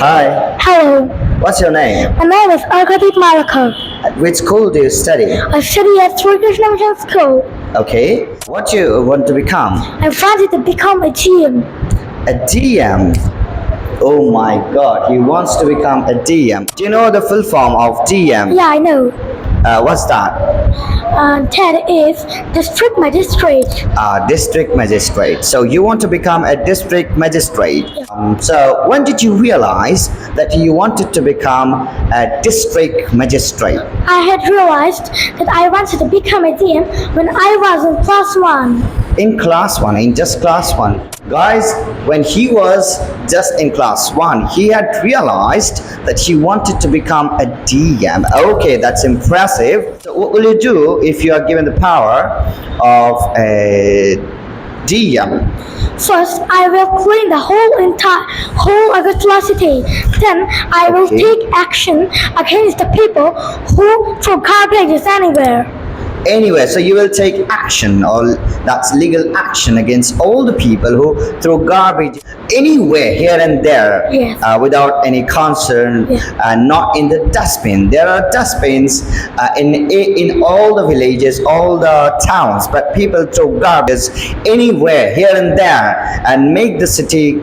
Hi, Hello, what's your name? my name is Arkadeep Malakar. At which school do you study? I study at Sri Krishna Mission School. Okay. What do you want to become? I wanted to become a GM. A DM. Oh my god, he wants to become a DM. Do you know the full form of DM? Yeah, I know. What's that? That is District Magistrate. District magistrate. So you want to become a district magistrate. So when did you realize that you wanted to become a district magistrate? I had realized that I wanted to become a GM when I was in class 1. In class 1, in just class 1. Guys, when he was just in class 1, he had realized that he wanted to become a DM. Okay, that's impressive. So what will you do if you are given the power of a DM? First, I will clean the whole Agartala city. Then, I will Okay. take action against the people who throw garbage anywhere. Anyway, so you will take action, or that's legal action against all the people who throw garbage anywhere, here and there, Yes. without any concern, Yes. not in the dustbin. There are dustbins in all the villages, all the towns, but people throw garbage anywhere, here and there, and make the city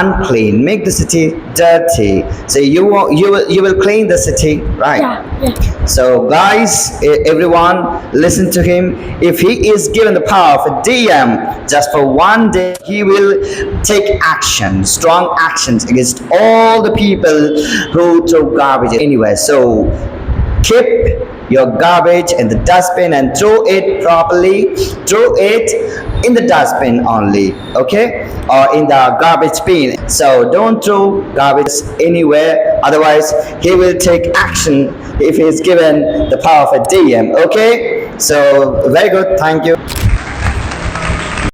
unclean, make the city dirty. So you will clean the city, right? Yeah. So guys, everyone listen to him. If he is given the power of a DM just for one day, he will take action, strong actions against all the people who throw garbage anywhere. So keep your garbage in the dustbin and throw it properly. Throw it in the dustbin only, okay, or in the garbage bin. So don't throw garbage anywhere, otherwise he will take action if he is given the power of a DM. Okay, so very good, thank you.